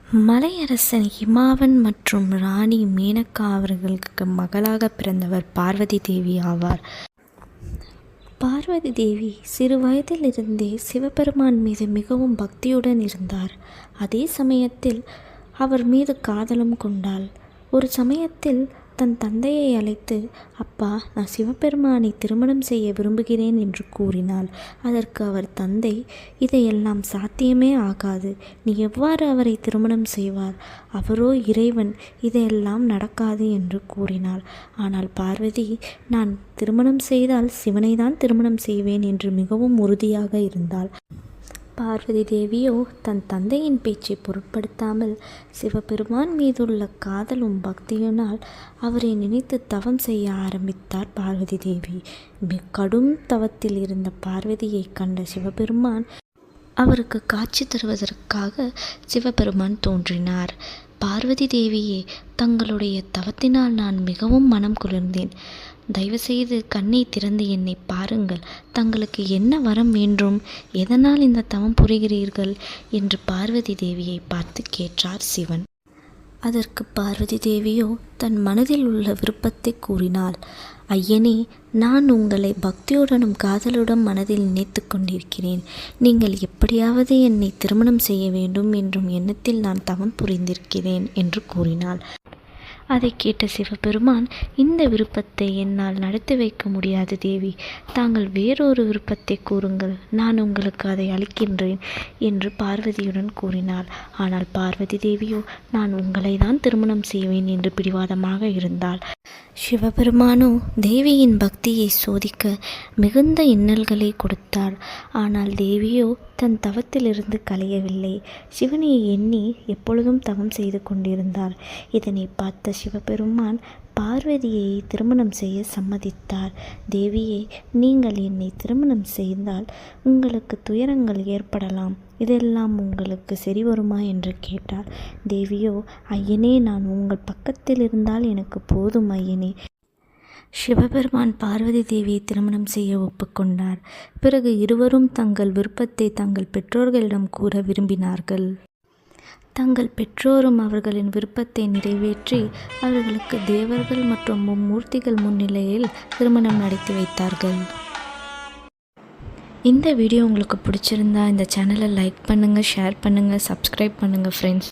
மலையரசன் ஹிமாவன் மற்றும் ராணி மேனகா அவர்களுக்கு மகளாக பிறந்தவர் பார்வதி தேவி ஆவார். பார்வதி தேவி சிறு வயதிலிருந்தே சிவபெருமான் மீது மிகவும் பக்தியுடன் இருந்தார். அதே சமயத்தில் அவர் மீது காதலும் கொண்டாள். ஒரு சமயத்தில் தன் தந்தையை அழைத்து, அப்பா, நான் சிவபெருமானை திருமணம் செய்ய விரும்புகிறேன் என்று கூறினாள். அதற்கு அவர் தந்தை, இதையெல்லாம் சாத்தியமே ஆகாது, நீ எவ்வாறு அவரை திருமணம் செய்வார், அவரோ இறைவன், இதையெல்லாம் நடக்காது என்று கூறினாள். ஆனால் பார்வதி, நான் திருமணம் செய்தால் சிவனை தான் திருமணம் செய்வேன் என்று மிகவும் உறுதியாக இருந்தாள். பார்வதி தேவியோ தன் தந்தையின் பேச்சை பொருட்படுத்தாமல் சிவபெருமான் மீதுள்ள காதலும் பக்தியினால் அவரை நினைத்து தவம் செய்ய ஆரம்பித்தார் பார்வதி தேவி. கடும் தவத்தில் இருந்த பார்வதியை கண்ட சிவபெருமான் அவருக்கு காட்சி தருவதற்காக சிவபெருமான் தோன்றினார். பார்வதி தேவியே, தங்களுடைய தவத்தினால் நான் மிகவும் மனம் குளிர்ந்தேன். தயவுசெய்து கண்ணை திறந்து என்னை பாருங்கள். தங்களுக்கு என்ன வரம் வேண்டும்? எதனால் இந்த தவம் புரிகிறீர்கள் என்று பார்வதி தேவியை பார்த்து கேட்டார் சிவன். அதற்கு பார்வதி தேவியோ தன் மனதில் உள்ள விருப்பத்தை கூறினாள். ஐயனே, நான் உங்களை பக்தியுடனும் காதலுடன் மனதில் நினைத்து கொண்டிருக்கிறேன். நீங்கள் எப்படியாவது என்னை திருமணம் செய்ய வேண்டும் என்றும் எண்ணத்தில் நான் தவம் புரிந்திருக்கிறேன் என்று கூறினாள். அதை கேட்ட சிவபெருமான், இந்த விருப்பத்தை என்னால் நடத்தி வைக்க முடியாது தேவி, தாங்கள் வேறொரு விருப்பத்தை கூறுங்கள், நான் உங்களுக்கு அதை அளிக்கின்றேன் என்று பார்வதியுடன் கூறினார். ஆனால் பார்வதி தேவியோ, நான் உங்களை தான் திருமணம் செய்வேன் என்று பிடிவாதமாக இருந்தாள். சிவபெருமானோ தேவியின் பக்தியை சோதிக்க மிகுந்த இன்னல்களை கொடுத்தார். ஆனால் தேவியோ தன் தவத்திலிருந்து கலையவில்லை. சிவனை எண்ணி எப்பொழுதும் தவம் செய்து கொண்டிருந்தார். இதனை பார்த்த சிவபெருமான் பார்வதியை திருமணம் செய்ய சம்மதித்தார். தேவியே, நீங்கள் என்னை திருமணம் செய்தால் உங்களுக்கு துயரங்கள் ஏற்படலாம், இதெல்லாம் உங்களுக்கு சரி வருமா என்று கேட்டார். தேவியோ, ஐயனே, நான் உங்கள் பக்கத்தில் இருந்தால் எனக்கு போதும் ஐயனே. சிவபெருமான் பார்வதி தேவியை திருமணம் செய்ய ஒப்புக்கொண்டார். பிறகு இருவரும் தங்கள் விருப்பத்தை தங்கள் பெற்றோர்களிடம் கூற விரும்பினார்கள். தங்கள் பெற்றோரும் அவர்களின் விருப்பத்தை நிறைவேற்றி அவர்களுக்கு தேவர்கள் மற்றும் மும்மூர்த்திகள் முன்னிலையில் திருமணம் நடத்தி வைத்தார்கள். இந்த வீடியோ உங்களுக்கு பிடிச்சிருந்தா இந்த சேனலை லைக் பண்ணுங்கள், ஷேர் பண்ணுங்கள், சப்ஸ்கிரைப் பண்ணுங்கள் ஃப்ரெண்ட்ஸ்.